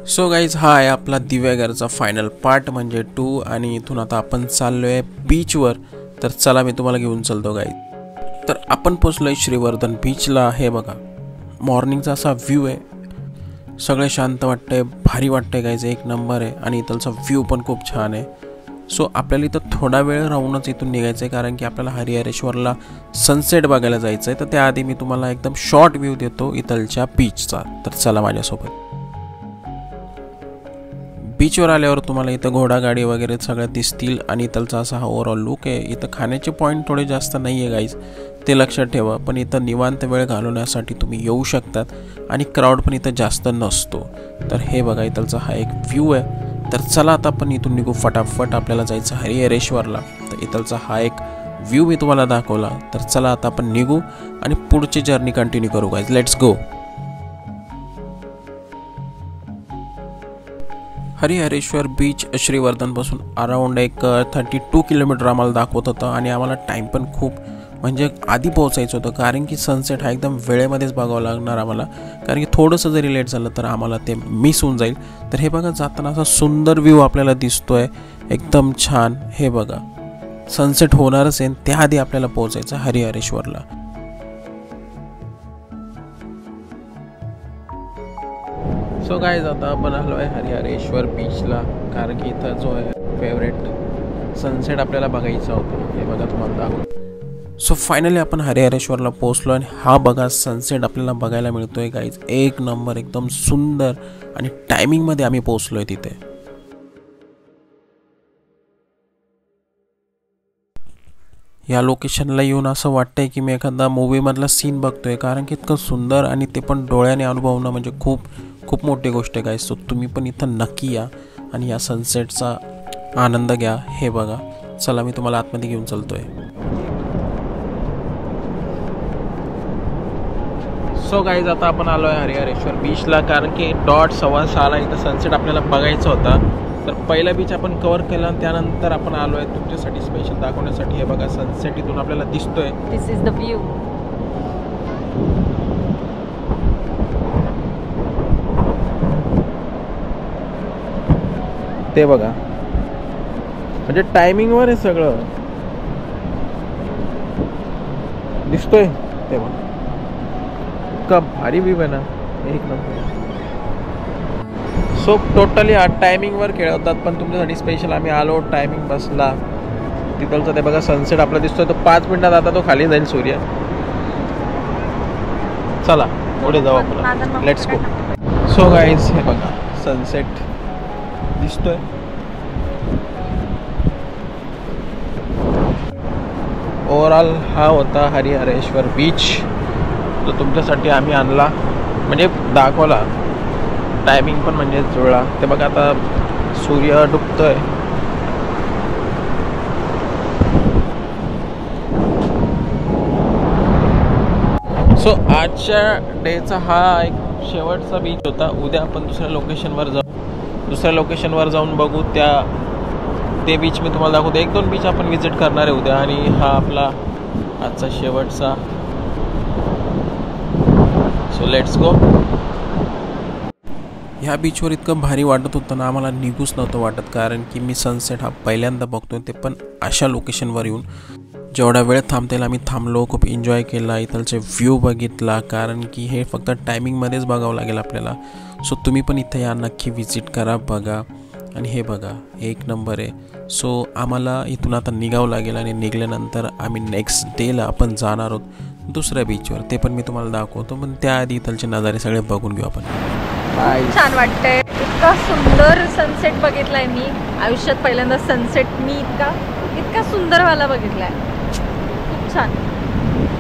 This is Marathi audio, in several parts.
सो गाईज हा आहे आपला दिव्यागरचा फायनल पार्ट म्हणजे 2 आणि इथून आता आपण चाललो आहे बीचवर. तर चला मी तुम्हाला घेऊन चालतो गाईज. तर आपण पोचलो आहे श्रीवर्धन बीचला. हे बघा मॉर्निंगचा असा व्ह्यू आहे, सगळे शांत वाटतंय, भारी वाटतंय गाईज, एक नंबर आहे. आणि इथलचा व्ह्यू पण खूप छान आहे. सो आपल्याला इथं थोडा वेळ राहूनच इथून निघायचं आहे, कारण की आपल्याला हरिहरेश्वरला सनसेट बघायला जायचं आहे. तर त्याआधी मी तुम्हाला एकदम शॉर्ट व्ह्यू देतो इथलच्या बीचचा. तर चला माझ्यासोबत. बीचवर आल्यावर तुम्हाला इथं घोडागाडी वगैरे सगळ्या दिसतील आणि इथलचा असा हा ओव्हरऑल लुक आहे. इथं खाण्याचे पॉईंट थोडे जास्त नाही आहे गाईज, ते लक्षात ठेवा. पण इथं निवांत वेळ घालवण्यासाठी तुम्ही येऊ शकतात आणि क्राऊड पण इथं जास्त नसतो. तर हे बघा इथलचा हा एक व्ह्यू आहे. तर चला आता आपण इथून निघू फटाफट, आपल्याला जायचं हरिहरेश्वरला. तर इथलचा हा एक व्ह्यू मी तुम्हाला दाखवला. तर चला आता आपण निघू आणि पुढची जर्नी कंटिन्यू करू guys. Let's go. Harihareshwar beach श्रीवर्धनपासून अराऊंड एक 32 किलोमीटर आम्हाला दाखवत होतं आणि आम्हाला टाईम पण खूप म्हणजे आधी पोहोचायचं होतं, कारण की सनसेट हा एकदम वेळेमध्येच बघावं लागणार आम्हाला, कारण की थोडंसं जरी लेट झालं तर आम्हाला ते मिस होऊन जाईल. तर हे बघा जाताना असा सुंदर व्ह्यू आपल्याला दिसतोय, एकदम छान. हे बघा सनसेट होणारच आहे, त्याआधी आपल्याला पोहोचायचं हरिहरेश्वरला. सो गाईज आता आपण आलो आहे हरिहरेश्वर बीचला, कारण की इथं जो आहे फेवरेट सनसेट आपल्याला बघायचा होता. हे बघा तुम्हाला दाखवतो. सो फायनली आपण हरिहरेश्वरला पोहोचलो आणि हा बघा सनसेट आपल्याला बघायला मिळतोय गाईज, एक नंबर, एकदम सुंदर. आणि टायमिंगमध्ये आम्ही पोहोचलो आहे तिथे. या लोकेशनला येऊन असं वाटतंय की मी एखादा मूवीमधला सीन बघतोय, कारण की इतकं सुंदर आणि ते पण डोळ्याने अनुभवणं म्हणजे खूप खूप मोठी गोष्ट आहे गाईज. सो तुम्ही पण इथं नक्की या आणि या सनसेटचा आनंद घ्या. हे बघा चला मी तुम्हाला आतमध्ये घेऊन चालतोय. सो गाईज आता आपण आलो आहे हरिहरेश्वर बीचला, कारण की डॉट 6:15 इथं सनसेट आपल्याला बघायचा होता. तर पहिला बीच आपण कव्हर केला आणि त्यानंतर आपण आलो आहे तुमच्यासाठी स्पेशल दाखवण्यासाठी. हे बघा सनसेट इथून आपल्याला दिसतोय. दिस इज द व्ह्यू. ते बघा म्हणजे टायमिंगवर आहे सगळं दिसतोय. ते बघा इतका भारी व्ह्यू आहे ना, एक नंबर. सो टोटली टायमिंगवर खेळवतात, पण तुमच्यासाठी स्पेशल आम्ही आलो. टायमिंग बसला तिथलचा. ते बघा सनसेट आपला दिसतोय, तो 5 मिनिटात आता तो खाली जाईल सूर्य. चला पुढे जाऊ आपण, लेट्स गो. सो गाईज हे बघा सनसेट दिसतोय. ओव्हरऑल हा होता हरिहरेश्वर बीच, तो तुमच्यासाठी आम्ही आणला म्हणजे दाखवला. टायमिंग पण म्हणजे जुळला. ते बघा आता सूर्य डुबतोय. सो आजच्या डेचा हा एक शेवटचा बीच होता. उद्या आपण दुसऱ्या लोकेशनवर जाऊन बघू. ते बीच मी तुम्हाला दाखवतो. 1-2 बीच आपण विजिट करणार आहे उद्या, आणि हा आपला आजचा शेवटचा. So let's go. ह्या बीचवर इतकं भारी वाटत होतं ना, आम्हाला निघूच नव्हतं वाटत, कारण की मी सनसेट हा पहिल्यांदा बघतोय, ते पण अशा लोकेशनवर येऊन. जेवढा वेळ थांबता येईल आम्ही थांबलो, खूप एन्जॉय केला, इथलचे व्ह्यू बघितला, कारण की हे फक्त टायमिंगमध्येच बघावं लागेल आपल्याला. सो तुम्ही पण इथं या, नक्की विजिट करा, बघा. आणि हे बघा एक नंबर आहे. सो आम्हाला इथून आता निघावं लागेल आणि निघाल्यानंतर आम्ही नेक्स्ट डेला आपण जाणार आहोत दुसऱ्या बीचवर. ते पण मी तुम्हाला दाखवतो, पण त्याआधी इथलचे नजारे सगळे बघून घेऊ आपण. छान वाटतंय, इतका सुंदर सनसेट बघितलाय मी आयुष्यात पहिल्यांदा. सनसेट मी इतका सुंदर वाला बघितलाय, खूप छान.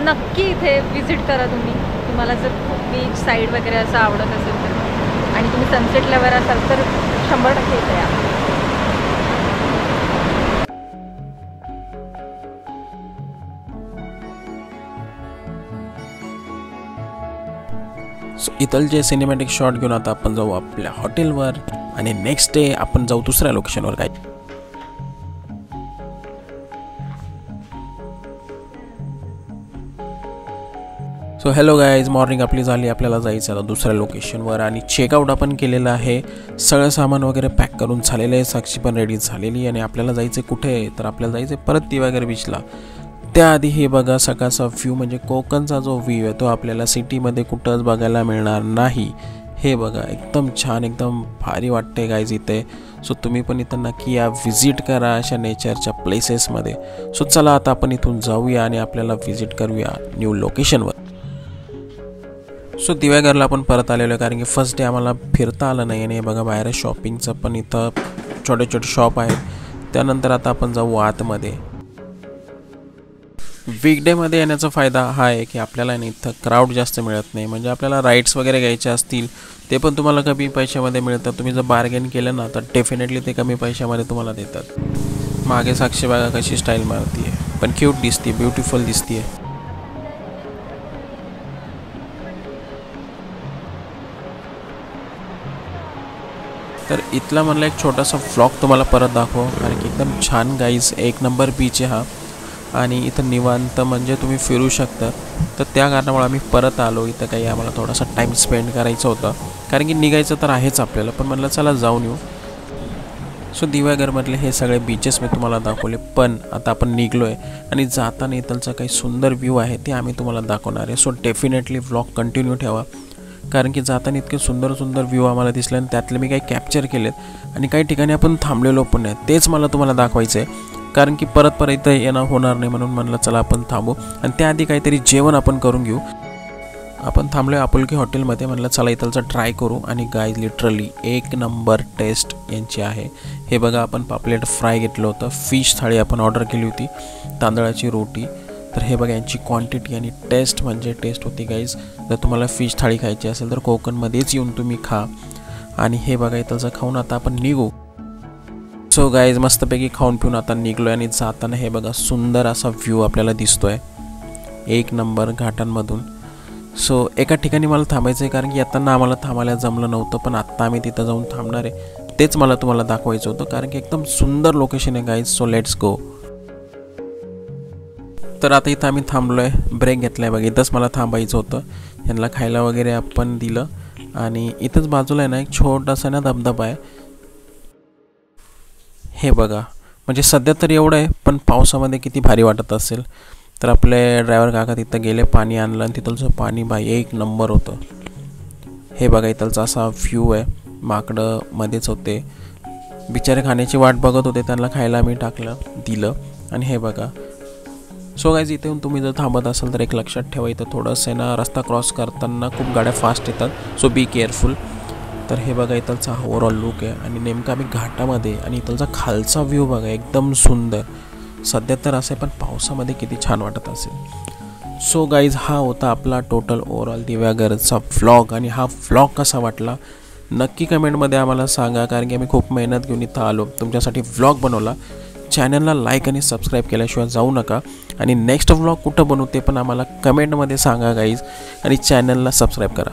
नक्की इथे विजिट करा तुम्हाला जर बीच साईड वगैरे असं आवडत असेल तर, आणि तुम्ही सनसेट लवर असाल तर 100% इथे या. सो इथलचे सिनेमॅटिक शॉट घेऊन आता आपण जाऊ आपल्या हॉटेलवर आणि नेक्स्ट डे आपण जाऊ दुसऱ्या लोकेशनवर. काय सो हॅलो गाईज, मॉर्निंग आपली झाली. आपल्याला जायचं आता दुसऱ्या लोकेशनवर आणि चेकआउट आपण केलेलं आहे. सगळं सामान वगैरे पॅक करून झालेलं आहे. साक्षी पण रेडी झालेली आणि आपल्याला जायचं कुठे, तर आपल्याला जायचं परत दिवागर बीचला. त्याआधी हे बघा सकाळचा व्ह्यू, म्हणजे कोकणचा जो व्ह्यू आहे तो आपल्याला सिटीमध्ये कुठंच बघायला मिळणार नाही. हे बघा एकदम छान, एकदम भारी वाटते गाईज इथे. सो तुम्ही पण इथं नक्की या, व्हिजिट करा अशा नेचरच्या प्लेसेसमध्ये. सो चला आता आपण इथून जाऊया आणि आपल्याला व्हिजिट करूया न्यू लोकेशनवर. सो दिव्यागरला आपण परत आलेलो आहे कारण की फर्स्ट डे आम्हाला फिरता आलं नाही. आणि बघा बाहेर शॉपिंगचं पण इथं छोटे छोटे शॉप आहेत. त्यानंतर आता आपण जाऊ आतमध्ये. वीकडेमध्ये येण्याचा फायदा हा आहे की आपल्याला इथं क्राऊड जास्त मिळत नाही. म्हणजे आपल्याला राईड्स वगैरे घ्यायचे असतील ते पण तुम्हाला कमी पैशामध्ये मिळतात. तुम्ही जर बार्गेन केलं ना तर डेफिनेटली ते कमी पैशामध्ये तुम्हाला देतात. मागे साक्षी बघा कशी स्टाईल मारती आहे, पण क्यूट दिसते, ब्युटिफुल दिसते. तर इथला म्हणलं एक छोटासा व्लॉग तुम्हाला परत दाखव कारण की एकदम छान गाईज, एक नंबर बीच आहे हा. आणि इथं निवांत म्हणजे तुम्ही फिरू शकता. तर त्या कारणामुळे आम्ही परत आलो. इथं काही आम्हाला थोडासा टाईम स्पेंड करायचा होता कारण की निघायचं तर आहेच आपल्याला, पण म्हणलं चला जाऊन येऊ. सो दिव्यागरमधले हे सगळे बीचेस मी तुम्हाला दाखवले, पण आता आपण निघलो आहे आणि जाताना इथलचा काही सुंदर व्ह्यू आहे ते आम्ही तुम्हाला दाखवणार आहे. सो डेफिनेटली व्लॉग कंटिन्यू ठेवा कारण की जाताना इतके सुंदर सुंदर व्ह्यू आम्हाला दिसले आणि त्यातले मी काही कॅप्चर केलेत आणि काही ठिकाणी आपण थांबलेलो पण आहे. तेच मला तुम्हाला दाखवायचं आहे कारण की परत इथं येणं होणार नाही. म्हणून म्हणलं चला आपण थांबू आणि त्याआधी काहीतरी जेवण आपण करून घेऊ. आपण थांबलो आपुलकी हॉटेलमध्ये. म्हणलं चला इथलचं ट्राय करू आणि गाईज लिटरली एक नंबर टेस्ट यांची आहे. हे बघा आपण पापलेट फ्राय घेतलं होतं, फिश थाळी आपण ऑर्डर केली होती, तांदळाची रोटी. तर हे बघा यांची क्वांटिटी आणि टेस्ट म्हणजे टेस्ट होती गाईज. जर तुम्हाला फिश थाळी खायची असेल तर कोकणमध्येच येऊन तुम्ही खा. आणि हे बघा इथलचं खाऊन आता आपण निघू. सो गाईज मस्तपैकी खाऊन पिऊन आता निघलो आहे आणि जाताना हे बघा सुंदर असा व्ह्यू आपल्याला दिसतो आहे, एक नंबर घाटांमधून. सो एका ठिकाणी मला थांबायचं आहे कारण की येताना आम्हाला थांबायला जमलं नव्हतं, पण आत्ता आम्ही तिथं जाऊन थांबणार आहे. तेच मला तुम्हाला दाखवायचं होतं कारण की एकदम सुंदर लोकेशन आहे गाईज. So let's go. तर आता इथं आम्ही थांबलो आहे, ब्रेक घेतला आहे बघा. इथंच मला थांबायचं होतं. यांना खायला वगैरे आपण दिलं आणि इथंच बाजूला आहे ना एक छोटासा ना धबधबा आहे. हे बघा म्हणजे सध्या तर एवढं आहे, पण पावसामध्ये किती भारी वाटत असेल. तर आपले ड्रायव्हर काका तिथं गेले, पाणी आणलं आणि तिथलचं पाणी बाई एक नंबर होतं. हे बघा इथलचा असा व्ह्यू आहे. माकडं मध्येच होते, बिचारे खाण्याची वाट बघत होते. त्यांना खायला मी टाकलं, दिलं. आणि हे बघा. सो गाईज इथे येऊन तुम्ही जर थांबत असाल तर एक लक्षात ठेवा, इथं थोडंसं आहे ना रस्ता क्रॉस करताना खूप गाड्या फास्ट येतात. So be careful. तर हे बघा इथलचा हा ओव्हरऑल लुक आहे आणि नेमका आम्ही घाटामध्ये. आणि इथलचा खालचा व्ह्यू बघा एकदम सुंदर. सध्या तर असं आहे, पण पावसामध्ये किती छान वाटत असेल. सो गाईज हा होता आपला टोटल ओव्हरऑल दिव्यागरचा व्लॉग. आणि हा व्लॉग कसा वाटला नक्की कमेंटमध्ये आम्हाला सांगा कारण की आम्ही खूप मेहनत घेऊन इथं आलो, तुमच्यासाठी व्लॉग बनवला. चॅनलला लाईक आणि सबस्क्राईब केल्याशिवाय जाऊ नका. आणि नेक्स्ट व्लॉग कुठं बनवू ते पण आम्हाला कमेंटमध्ये सांगा गाईज. आणि चॅनलला सबस्क्राईब करा.